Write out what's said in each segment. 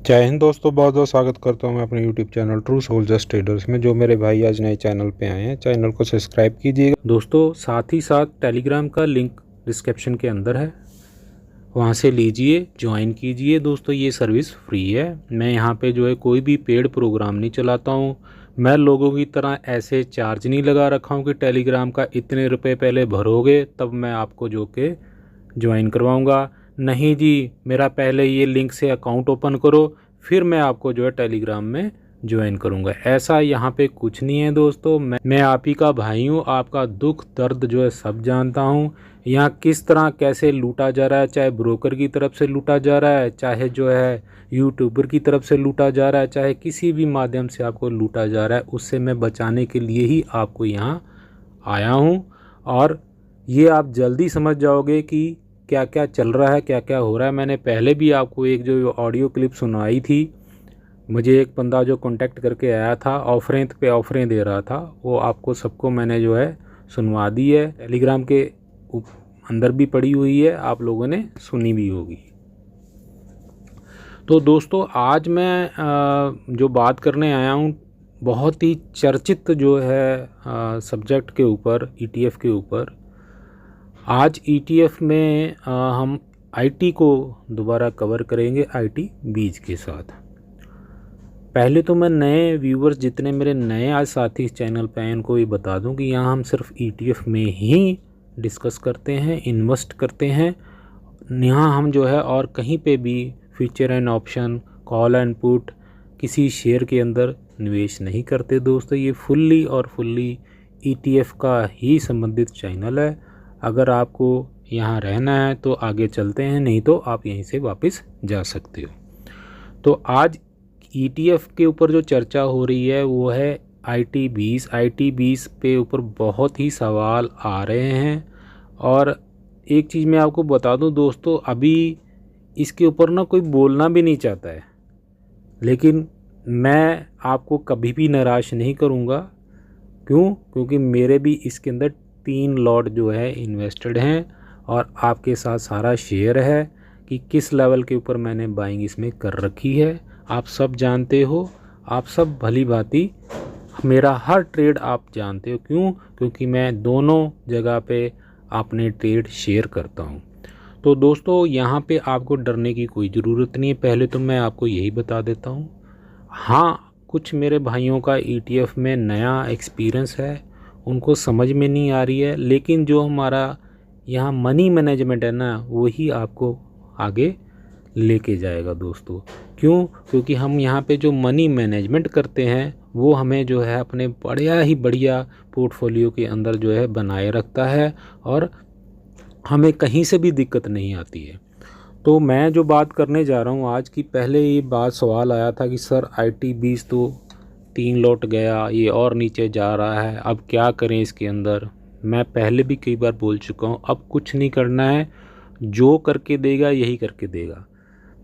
जय हिंद दोस्तों, बहुत बहुत स्वागत करता हूं मैं अपने YouTube channel true soldiers traders में। जो मेरे भाई आज नए चैनल पे आए हैं, चैनल को सब्सक्राइब कीजिएगा दोस्तों। साथ ही साथ टेलीग्राम का लिंक डिस्क्रिप्शन के अंदर है, वहां से लीजिए, ज्वाइन कीजिए दोस्तों। ये सर्विस फ्री है। मैं यहाँ पे जो है कोई भी पेड प्रोग्राम नहीं चलाता हूँ। मैं लोगों की तरह ऐसे चार्ज नहीं लगा रखा हूँ कि टेलीग्राम का इतने रुपये पहले भरोगे तब मैं आपको जो के ज्वाइन करवाऊँगा। नहीं जी, मेरा पहले ये लिंक से अकाउंट ओपन करो, फिर मैं आपको जो है टेलीग्राम में ज्वाइन करूंगा। ऐसा यहाँ पे कुछ नहीं है दोस्तों। मैं आप ही का भाई हूँ, आपका दुख दर्द जो है सब जानता हूँ। यहाँ किस तरह कैसे लूटा जा रहा है, चाहे ब्रोकर की तरफ से लूटा जा रहा है, चाहे जो है यूट्यूबर की तरफ से लूटा जा रहा है, चाहे किसी भी माध्यम से आपको लूटा जा रहा है, उससे मैं बचाने के लिए ही आपको यहाँ आया हूँ। और ये आप जल्दी समझ जाओगे कि क्या क्या चल रहा है, क्या क्या हो रहा है। मैंने पहले भी आपको एक जो ऑडियो क्लिप सुनाई थी, मुझे एक बंदा जो कांटेक्ट करके आया था, ऑफरें पे ऑफरें दे रहा था, वो आपको सबको मैंने जो है सुनवा दी है। टेलीग्राम के अंदर भी पड़ी हुई है, आप लोगों ने सुनी भी होगी। तो दोस्तों आज मैं जो बात करने आया हूँ, बहुत ही चर्चित जो है सब्जेक्ट के ऊपर, ETF के ऊपर। आज ETF में हम IT को दोबारा कवर करेंगे, IT बीज के साथ। पहले तो मैं नए व्यूवर्स, जितने मेरे नए आज साथी इस चैनल पे हैं, उनको ये बता दूं कि यहाँ हम सिर्फ ETF में ही डिस्कस करते हैं, इन्वेस्ट करते हैं। यहाँ हम जो है और कहीं पे भी future and option, call and put, किसी शेयर के अंदर निवेश नहीं करते दोस्तों। ये फुल्ली और फुल्ली ETF का ही संबंधित चैनल है। अगर आपको यहाँ रहना है तो आगे चलते हैं, नहीं तो आप यहीं से वापस जा सकते हो। तो आज ETF के ऊपर जो चर्चा हो रही है वो है IT20 पे ऊपर बहुत ही सवाल आ रहे हैं। और एक चीज़ मैं आपको बता दूं दोस्तों, अभी इसके ऊपर ना कोई बोलना भी नहीं चाहता है, लेकिन मैं आपको कभी भी निराश नहीं करूँगा। क्यों? क्योंकि मेरे भी इसके अंदर 3 लॉट जो है इन्वेस्टेड हैं, और आपके साथ सारा शेयर है कि किस लेवल के ऊपर मैंने बाइंग इसमें कर रखी है। आप सब जानते हो, आप सब भली भांति मेरा हर ट्रेड आप जानते हो। क्यों? क्योंकि मैं दोनों जगह पे अपने ट्रेड शेयर करता हूँ। तो दोस्तों यहाँ पे आपको डरने की कोई ज़रूरत नहीं है। पहले तो मैं आपको यही बता देता हूँ, हाँ कुछ मेरे भाइयों का ETF में नया एक्सपीरियंस है, उनको समझ में नहीं आ रही है, लेकिन जो हमारा यहाँ मनी मैनेजमेंट है ना, वही आपको आगे लेके जाएगा दोस्तों। क्यों? क्योंकि हम यहाँ पे जो मनी मैनेजमेंट करते हैं वो हमें जो है अपने बढ़िया पोर्टफोलियो के अंदर जो है बनाए रखता है, और हमें कहीं से भी दिक्कत नहीं आती है। तो मैं जो बात करने जा रहा हूँ आज की, पहले ये बात सवाल आया था कि सर IT20 तो 3 लौट गया, ये और नीचे जा रहा है, अब क्या करें इसके अंदर। मैं पहले भी कई बार बोल चुका हूँ, अब कुछ नहीं करना है, जो करके देगा यही करके देगा।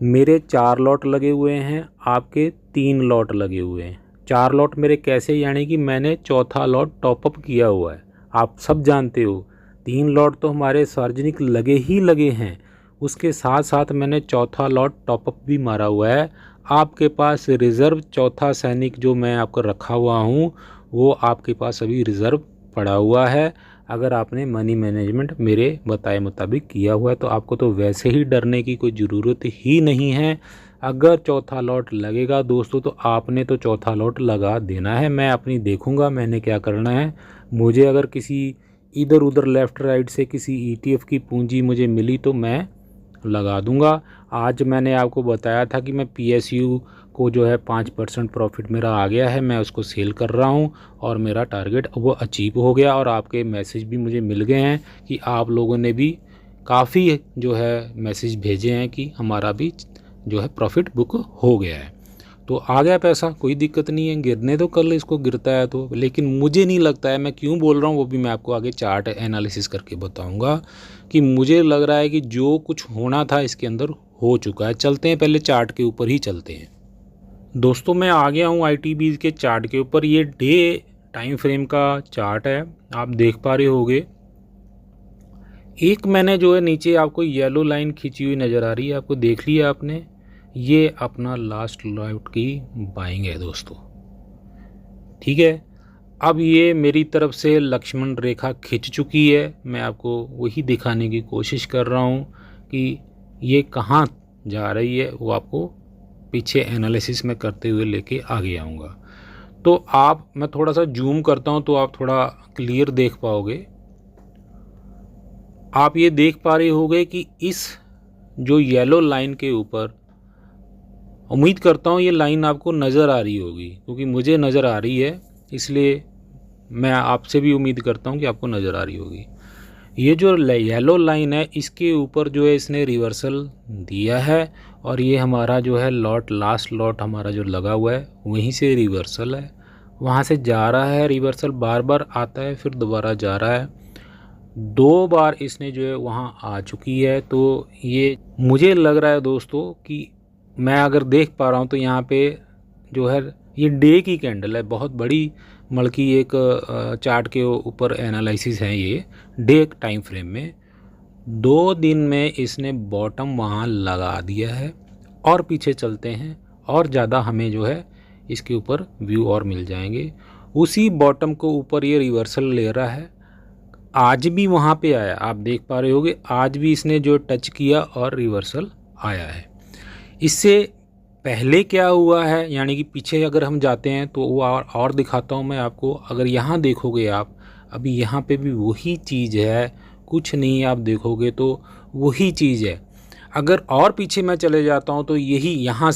मेरे 4 लॉट लगे हुए हैं, आपके 3 लॉट लगे हुए हैं। 4 लॉट मेरे कैसे, यानी कि मैंने चौथा लॉट टॉपअप किया हुआ है, आप सब जानते हो। 3 लॉट तो हमारे सार्वजनिक लगे ही लगे हैं, उसके साथ साथ मैंने चौथा लॉट टॉपअप भी मारा हुआ है। आपके पास रिज़र्व चौथा सैनिक जो मैं आपको रखा हुआ हूँ, वो आपके पास अभी रिज़र्व पड़ा हुआ है। अगर आपने मनी मैनेजमेंट मेरे बताए मुताबिक किया हुआ है तो आपको तो वैसे ही डरने की कोई ज़रूरत ही नहीं है। अगर चौथा लॉट लगेगा दोस्तों तो आपने तो चौथा लॉट लगा देना है। मैं अपनी देखूंगा मैंने क्या करना है। मुझे अगर किसी इधर उधर लेफ़्ट राइट से किसी ETF की पूंजी मुझे मिली तो मैं लगा दूंगा। आज मैंने आपको बताया था कि मैं PSU को जो है 5% प्रॉफिट मेरा आ गया है, मैं उसको सेल कर रहा हूं, और मेरा टारगेट वो अचीव हो गया। और आपके मैसेज भी मुझे मिल गए हैं कि आप लोगों ने भी काफ़ी जो है मैसेज भेजे हैं कि हमारा भी जो है प्रॉफिट बुक हो गया है। तो आ गया पैसा, कोई दिक्कत नहीं है, गिरने तो कल इसको गिरता है तो। लेकिन मुझे नहीं लगता है, मैं क्यों बोल रहा हूँ वो भी मैं आपको आगे चार्ट एनालिसिस करके बताऊँगा, कि मुझे लग रहा है कि जो कुछ होना था इसके अंदर हो चुका है। चलते हैं पहले चार्ट के ऊपर ही चलते हैं दोस्तों। मैं आ गया हूँ ITB के चार्ट के ऊपर। ये डे टाइम फ्रेम का चार्ट है, आप देख पा रहे होगे। एक मैंने जो है नीचे आपको येलो लाइन खींची हुई नज़र आ रही है, आपको देख लिया आपने। ये अपना लास्ट लॉट की बाइंग है दोस्तों। ठीक है, अब ये मेरी तरफ से लक्ष्मण रेखा खिंच चुकी है। मैं आपको वही दिखाने की कोशिश कर रहा हूँ कि ये कहाँ जा रही है, वो आपको पीछे एनालिसिस में करते हुए लेके आगे आऊँगा। तो मैं थोड़ा सा जूम करता हूँ तो आप थोड़ा क्लियर देख पाओगे। आप ये देख पा रहे होगे कि इस जो येलो लाइन के ऊपर, उम्मीद करता हूँ ये लाइन आपको नज़र आ रही होगी, क्योंकि मुझे नज़र आ रही है, इसलिए मैं आपसे भी उम्मीद करता हूँ कि आपको नज़र आ रही होगी। ये जो येलो लाइन है, इसके ऊपर जो है इसने रिवर्सल दिया है, और ये हमारा जो है लास्ट लॉट हमारा जो लगा हुआ है वहीं से रिवर्सल है, वहाँ से जा रहा है रिवर्सल, बार बार आता है फिर दोबारा जा रहा है। 2 बार इसने जो है वहाँ आ चुकी है। तो ये मुझे लग रहा है दोस्तों कि मैं अगर देख पा रहा हूँ तो यहाँ पे जो है ये डे की कैंडल है, बहुत बड़ी मल्की एक चार्ट के ऊपर एनालिसिस है ये डे टाइम फ्रेम में। 2 दिन में इसने बॉटम वहाँ लगा दिया है, और पीछे चलते हैं और ज़्यादा हमें जो है इसके ऊपर व्यू और मिल जाएंगे। उसी बॉटम को ऊपर ये रिवर्सल ले रहा है, आज भी वहाँ पे आया, आप देख पा रहे होगे, आज भी इसने जो टच किया और रिवर्सल आया है। इससे पहले क्या हुआ है, यानी कि पीछे अगर हम जाते हैं तो वो और दिखाता हूँ मैं आपको। अगर यहाँ देखोगे आप, अभी यहाँ पे भी वही चीज़ है, कुछ नहीं, आप देखोगे तो वही चीज़ है। अगर और पीछे मैं चले जाता हूँ तो यही यहाँ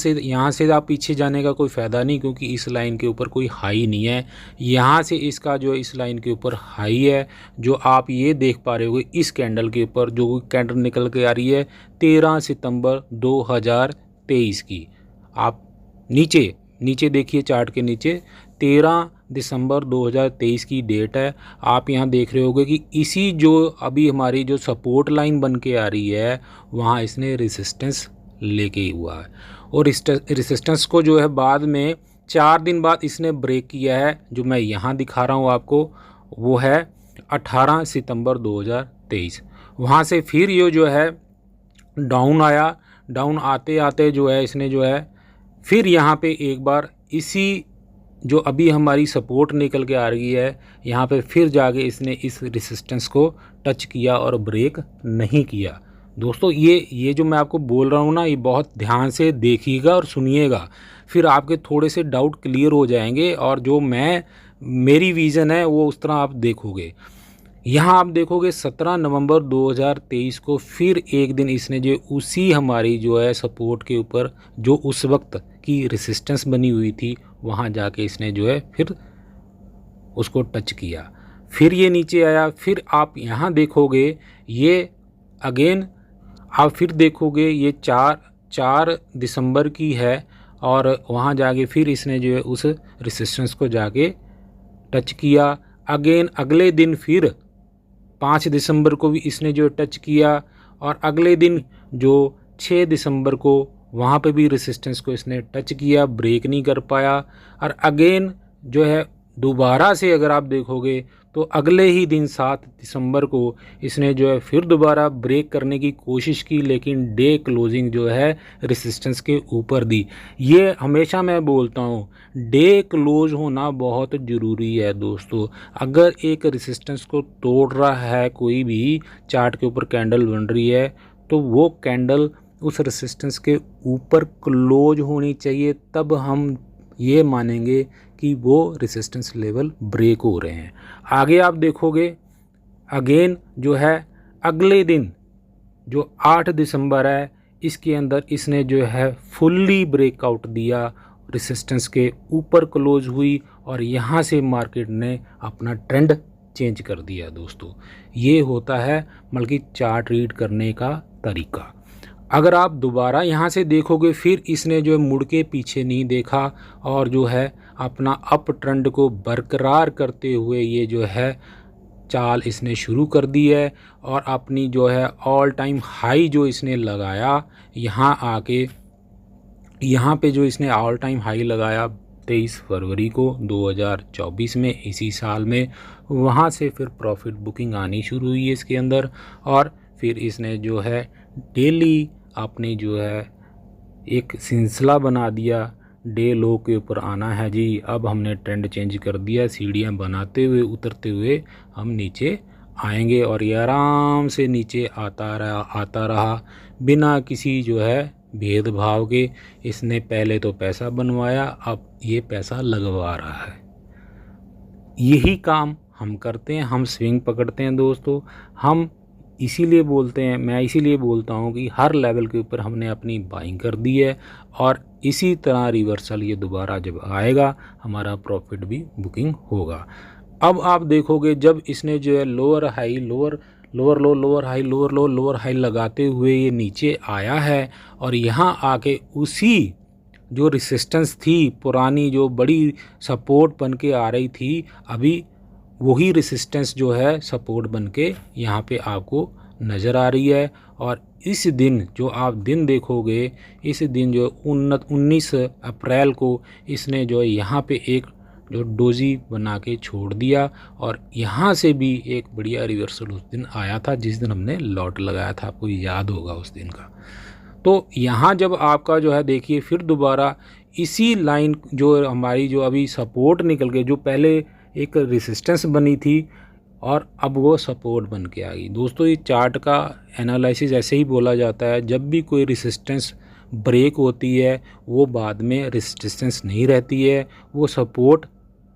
से आप पीछे जाने का कोई फ़ायदा नहीं, क्योंकि इस लाइन के ऊपर कोई हाई नहीं है। यहाँ से इसका जो इस लाइन के ऊपर हाई है, जो आप ये देख पा रहे होगे इस कैंडल के ऊपर, जो कैंडल निकल के आ रही है 13 सितंबर 2023 की। आप नीचे देखिए, चार्ट के नीचे 13 दिसंबर 2023 की डेट है। आप यहाँ देख रहे होगे कि इसी जो अभी हमारी जो सपोर्ट लाइन बन के आ रही है, वहाँ इसने रेसिस्टेंस लेके हुआ है, और रेसिस्टेंस को जो है बाद में 4 दिन बाद इसने ब्रेक किया है। जो मैं यहाँ दिखा रहा हूँ आपको, वो है 18 सितंबर 2023। वहाँ से फिर ये जो है डाउन आया, डाउन आते आते जो है इसने जो है फिर यहाँ पे एक बार इसी जो अभी हमारी सपोर्ट निकल के आ रही है, यहाँ पे फिर जाके इसने इस रेसिस्टेंस को टच किया और ब्रेक नहीं किया। दोस्तों ये जो मैं आपको बोल रहा हूँ ना, ये बहुत ध्यान से देखिएगा और सुनिएगा, फिर आपके थोड़े से डाउट क्लियर हो जाएंगे, और जो मेरी विज़न है वो उस तरह आप देखोगे। यहाँ आप देखोगे 17 नवंबर 2023 को फिर एक दिन इसने जो उसी हमारी जो है सपोर्ट के ऊपर जो उस वक्त की रेसिस्टेंस बनी हुई थी, वहाँ जाके इसने जो है फिर उसको टच किया, फिर ये नीचे आया। फिर आप यहाँ देखोगे ये अगेन, आप फिर देखोगे ये 4 दिसंबर की है, और वहाँ जाके फिर इसने जो है उस रेसिस्टेंस को जाके टच किया। अगेन अगले दिन फिर 5 दिसंबर को भी इसने जो टच किया, और अगले दिन जो 6 दिसंबर को वहाँ पे भी रेसिस्टेंस को इसने टच किया, ब्रेक नहीं कर पाया। और अगेन जो है दोबारा से अगर आप देखोगे तो अगले ही दिन 7 दिसंबर को इसने जो है फिर दोबारा ब्रेक करने की कोशिश की, लेकिन डे क्लोजिंग जो है रेसिस्टेंस के ऊपर दी। ये हमेशा मैं बोलता हूँ, डे क्लोज होना बहुत ज़रूरी है दोस्तों। अगर एक रेसिस्टेंस को तोड़ रहा है, कोई भी चार्ट के ऊपर कैंडल बन रही है, तो वो कैंडल उस रेसिस्टेंस के ऊपर क्लोज होनी चाहिए, तब हम ये मानेंगे कि वो रेसिस्टेंस लेवल ब्रेक हो रहे हैं। आगे आप देखोगे अगेन जो है अगले दिन जो 8 दिसंबर है, इसके अंदर इसने जो है फुल्ली ब्रेकआउट दिया, रेसिस्टेंस के ऊपर क्लोज हुई, और यहाँ से मार्केट ने अपना ट्रेंड चेंज कर दिया। दोस्तों ये होता है बल्कि चार्ट रीड करने का तरीका। अगर आप दोबारा यहाँ से देखोगे, फिर इसने जो है मुड़ के पीछे नहीं देखा, और जो है अपना अप ट्रेंड को बरकरार करते हुए ये जो है चाल इसने शुरू कर दी है, और अपनी जो है ऑल टाइम हाई जो इसने लगाया यहाँ आके, यहाँ पे जो इसने ऑल टाइम हाई लगाया 23 फरवरी को 2024 में, इसी साल में, वहाँ से फिर प्रॉफिट बुकिंग आनी शुरू हुई है इसके अंदर। और फिर इसने जो है डेली अपनी जो है एक सिलसिला बना दिया, डे लो के ऊपर आना है जी। अब हमने ट्रेंड चेंज कर दिया, सीढ़ियाँ बनाते हुए उतरते हुए हम नीचे आएंगे और ये आराम से नीचे आता रहा बिना किसी जो है भेदभाव के। इसने पहले तो पैसा बनवाया, अब ये पैसा लगवा रहा है। यही काम हम करते हैं, हम स्विंग पकड़ते हैं दोस्तों। हम इसीलिए बोलते हैं, मैं इसीलिए बोलता हूँ कि हर लेवल के ऊपर हमने अपनी बाइंग कर दी है और इसी तरह रिवर्सल ये दोबारा जब आएगा हमारा प्रॉफिट भी बुकिंग होगा। अब आप देखोगे जब इसने जो है लोअर हाई लोअर लो लोअर हाई लोअर लो लोअर हाई लगाते हुए ये नीचे आया है और यहाँ आके उसी जो रेसिस्टेंस थी पुरानी, जो बड़ी सपोर्ट बन के आ रही थी, अभी वही रेसिस्टेंस जो है सपोर्ट बन के यहाँ पे आपको नज़र आ रही है। और इस दिन जो आप दिन देखोगे, इस दिन जो 19 अप्रैल को इसने जो है यहाँ पे एक जो डोजी बना के छोड़ दिया और यहाँ से भी एक बढ़िया रिवर्सल उस दिन आया था जिस दिन हमने लॉट लगाया था, आपको याद होगा उस दिन का। तो यहाँ जब आपका जो है देखिए फिर दोबारा इसी लाइन जो हमारी जो अभी सपोर्ट निकल के, जो पहले एक रेसिस्टेंस बनी थी और अब वो सपोर्ट बन के आ गई। दोस्तों ये चार्ट का एनालिसिस ऐसे ही बोला जाता है, जब भी कोई रेसिस्टेंस ब्रेक होती है वो बाद में रेसिस्टेंस नहीं रहती है, वो सपोर्ट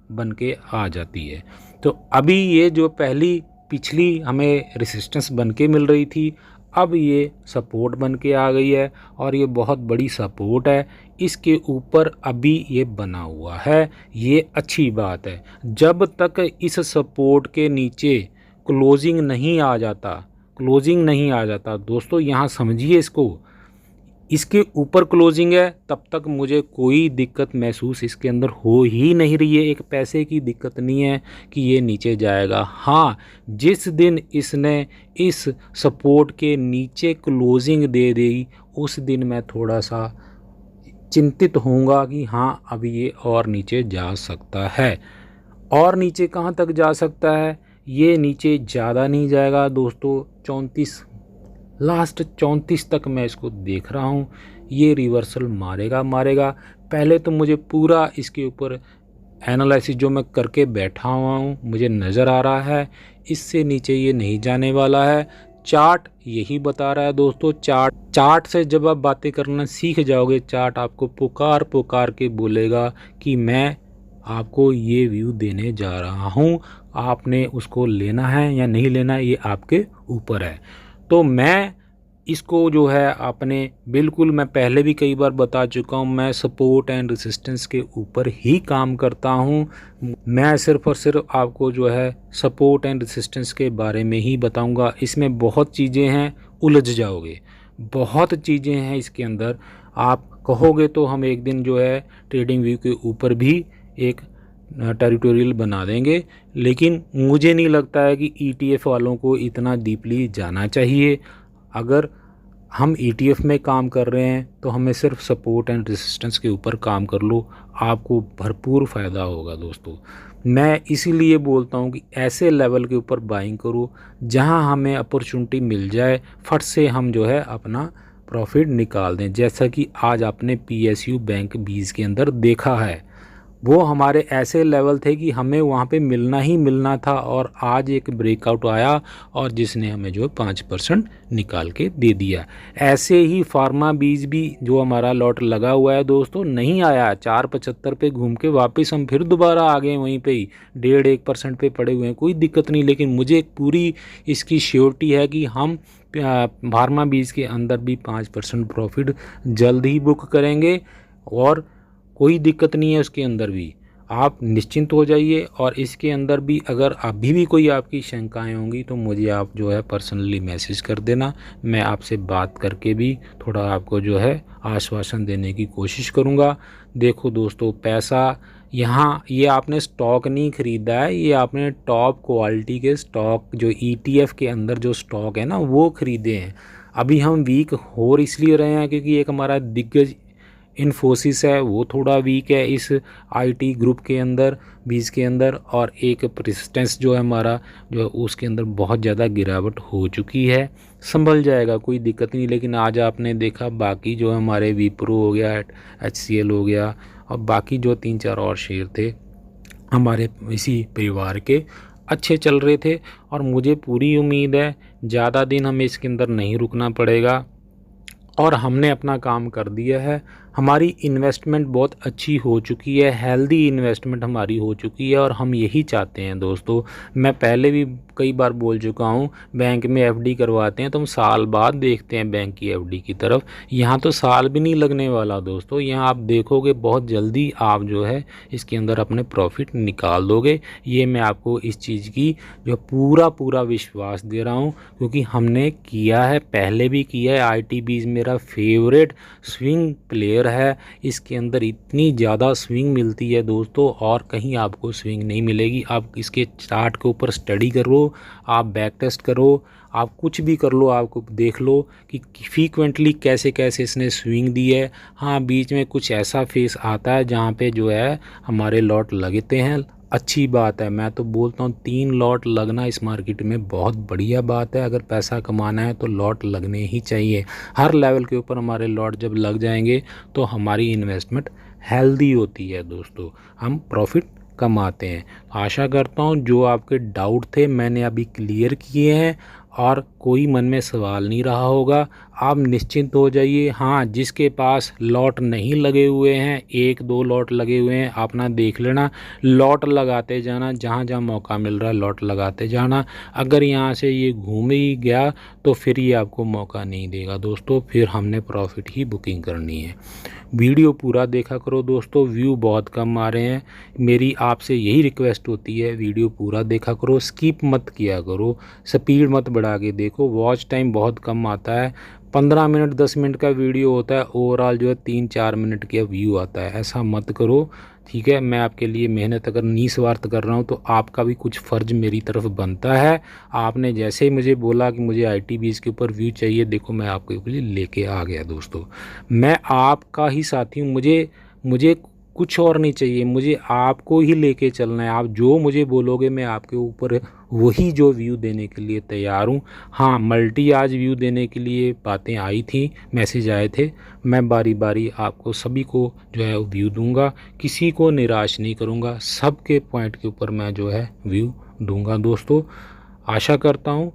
बन के आ जाती है। तो अभी ये जो पिछली हमें रेसिस्टेंस बन के मिल रही थी, अब ये सपोर्ट बन के आ गई है और ये बहुत बड़ी सपोर्ट है, इसके ऊपर अभी ये बना हुआ है। ये अच्छी बात है। जब तक इस सपोर्ट के नीचे क्लोजिंग नहीं आ जाता दोस्तों, यहाँ समझिए इसको, इसके ऊपर क्लोजिंग है तब तक मुझे कोई दिक्कत महसूस इसके अंदर हो ही नहीं रही है। एक पैसे की दिक्कत नहीं है कि ये नीचे जाएगा। हाँ, जिस दिन इसने इस सपोर्ट के नीचे क्लोजिंग दे दी उस दिन मैं थोड़ा सा चिंतित होऊंगा कि हाँ अब ये और नीचे जा सकता है। और नीचे कहाँ तक जा सकता है? ये नीचे ज़्यादा नहीं जाएगा दोस्तों, 34 तक मैं इसको देख रहा हूँ। ये रिवर्सल मारेगा। पहले तो मुझे पूरा इसके ऊपर एनालिसिस जो मैं करके बैठा हुआ हूँ मुझे नज़र आ रहा है, इससे नीचे ये नहीं जाने वाला है। चार्ट यही बता रहा है दोस्तों। चार्ट से जब आप बातें करना सीख जाओगे, चार्ट आपको पुकार के बोलेगा कि मैं आपको ये व्यू देने जा रहा हूँ, आपने उसको लेना है या नहीं लेना है ये आपके ऊपर है। तो मैं इसको जो है बिल्कुल, मैं पहले भी कई बार बता चुका हूँ, मैं सपोर्ट एंड रेसिस्टेंस के ऊपर ही काम करता हूँ। मैं सिर्फ और सिर्फ आपको जो है सपोर्ट एंड रेसिस्टेंस के बारे में ही बताऊँगा। इसमें बहुत चीज़ें हैं, उलझ जाओगे, बहुत चीज़ें हैं इसके अंदर। आप कहोगे तो हम एक दिन जो है ट्रेडिंग व्यू के ऊपर भी एक टेरिटोरियल बना देंगे, लेकिन मुझे नहीं लगता है कि ETF वालों को इतना डीपली जाना चाहिए। अगर हम ETF में काम कर रहे हैं तो हमें सिर्फ सपोर्ट एंड रेसिस्टेंस के ऊपर काम कर लो, आपको भरपूर फ़ायदा होगा दोस्तों। मैं इसीलिए बोलता हूँ कि ऐसे लेवल के ऊपर बाइंग करो जहाँ हमें अपॉर्चुनिटी मिल जाए, फट से हम जो है अपना प्रॉफिट निकाल दें। जैसा कि आज आपने PSU बैंक 20 के अंदर देखा है, वो हमारे ऐसे लेवल थे कि हमें वहाँ पे मिलना ही मिलना था और आज एक ब्रेकआउट आया और जिसने हमें जो 5% निकाल के दे दिया। ऐसे ही फार्मा बीज भी जो हमारा लॉट लगा हुआ है दोस्तों नहीं आया, 4.75 पे घूम के वापस हम फिर दोबारा आ गए वहीं पे ही, 1.5% पे पड़े हुए हैं, कोई दिक्कत नहीं। लेकिन मुझे पूरी इसकी श्योरिटी है कि हम फार्मा बीज के अंदर भी 5% प्रॉफिट जल्द ही बुक करेंगे और कोई दिक्कत नहीं है। उसके अंदर भी आप निश्चिंत हो जाइए। और इसके अंदर भी अगर अभी भी कोई आपकी शंकाएं होंगी तो मुझे आप जो है पर्सनली मैसेज कर देना, मैं आपसे बात करके भी थोड़ा आपको जो है आश्वासन देने की कोशिश करूंगा। देखो दोस्तों, पैसा यहाँ ये आपने स्टॉक नहीं ख़रीदा है, ये आपने टॉप क्वालिटी के स्टॉक जो ETF के अंदर जो स्टॉक है ना वो ख़रीदे हैं। अभी हम वीक हो इसलिए रहे हैं क्योंकि एक हमारा दिग्गज इन्फोसिस है वो थोड़ा वीक है इस आईटी ग्रुप के अंदर 20 के अंदर, और एक परसिस्टेंस जो है हमारा जो है उसके अंदर बहुत ज़्यादा गिरावट हो चुकी है। संभल जाएगा, कोई दिक्कत नहीं। लेकिन आज आपने देखा बाकी जो हमारे विप्रो हो गया, HCL हो गया, और बाकी जो 3-4 और शेयर थे हमारे इसी परिवार के, अच्छे चल रहे थे। और मुझे पूरी उम्मीद है ज़्यादा दिन हमें इसके अंदर नहीं रुकना पड़ेगा, और हमने अपना काम कर दिया है। हमारी इन्वेस्टमेंट बहुत अच्छी हो चुकी है, हेल्दी इन्वेस्टमेंट हमारी हो चुकी है, और हम यही चाहते हैं दोस्तों। मैं पहले भी कई बार बोल चुका हूँ, बैंक में FD करवाते हैं तो हम साल बाद देखते हैं बैंक की FD की तरफ। यहाँ तो साल भी नहीं लगने वाला दोस्तों, यहाँ आप देखोगे बहुत जल्दी आप जो है इसके अंदर अपने प्रॉफिट निकाल दोगे। ये मैं आपको इस चीज़ की जो पूरा विश्वास दे रहा हूँ, क्योंकि हमने किया है, पहले भी किया है। ITBs मेरा फेवरेट स्विंग प्लेयर है। इसके अंदर इतनी ज़्यादा स्विंग मिलती है दोस्तों, और कहीं आपको स्विंग नहीं मिलेगी। आप इसके चार्ट के ऊपर स्टडी करो, आप बैक टेस्ट करो, आप कुछ भी कर लो, आपको देख लो कि फ्रीक्वेंटली कैसे कैसे इसने स्विंग दी है। हाँ, बीच में कुछ ऐसा फेस आता है जहाँ पे जो है हमारे लॉट लगते हैं, अच्छी बात है। मैं तो बोलता हूँ 3 लॉट लगना इस मार्केट में बहुत बढ़िया बात है। अगर पैसा कमाना है तो लॉट लगने ही चाहिए। हर लेवल के ऊपर हमारे लॉट जब लग जाएंगे तो हमारी इन्वेस्टमेंट हेल्दी होती है दोस्तों, हम प्रॉफिट कमाते हैं। आशा करता हूँ जो आपके डाउट थे मैंने अभी क्लियर किए हैं, और कोई मन में सवाल नहीं रहा होगा। आप निश्चिंत हो जाइए। हाँ, जिसके पास लॉट नहीं लगे हुए हैं, 1-2 लॉट लगे हुए हैं, अपना देख लेना, लॉट लगाते जाना, जहाँ जहाँ मौका मिल रहा है लॉट लगाते जाना। अगर यहाँ से ये घूम ही गया तो फिर ये आपको मौका नहीं देगा दोस्तों, फिर हमने प्रॉफिट ही बुकिंग करनी है। वीडियो पूरा देखा करो दोस्तों, व्यू बहुत कम आ रहे हैं। मेरी आपसे यही रिक्वेस्ट होती है, वीडियो पूरा देखा करो, स्किप मत किया करो, स्पीड मत बढ़ा के देखो। वॉच टाइम बहुत कम आता है, 15 मिनट 10 मिनट का वीडियो होता है, ओवरऑल जो है 3-4 मिनट का व्यू आता है। ऐसा मत करो, ठीक है। मैं आपके लिए मेहनत अगर निस्वार्थ कर रहा हूँ तो आपका भी कुछ फ़र्ज मेरी तरफ बनता है। आपने जैसे ही मुझे बोला कि मुझे ITBs के ऊपर व्यू चाहिए, देखो मैं आपके लिए लेके आ गया दोस्तों। मैं आपका ही साथी हूँ, मुझे कुछ और नहीं चाहिए, मुझे आपको ही लेके चलना है। आप जो मुझे बोलोगे मैं आपके ऊपर वही जो व्यू देने के लिए तैयार हूँ। हाँ, मल्टी आज व्यू देने के लिए बातें आई थी, मैसेज आए थे। मैं बारी बारी आपको सभी को जो है व्यू दूंगा, किसी को निराश नहीं करूँगा, सबके पॉइंट के ऊपर मैं जो है व्यू दूंगा दोस्तों। आशा करता हूँ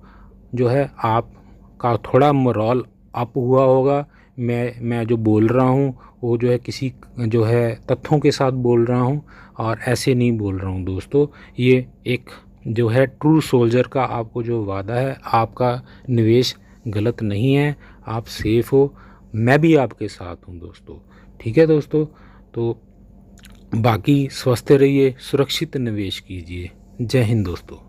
जो है आपका थोड़ा मोरल अप हुआ होगा। मैं जो बोल रहा हूँ वो जो है किसी जो है तथ्यों के साथ बोल रहा हूँ, और ऐसे नहीं बोल रहा हूँ दोस्तों। ये एक जो है ट्रू सोल्जर का आपको जो वादा है, आपका निवेश गलत नहीं है, आप सेफ हो, मैं भी आपके साथ हूँ दोस्तों, ठीक है दोस्तों। तो बाकी स्वस्थ रहिए, सुरक्षित निवेश कीजिए। जय हिंद दोस्तों।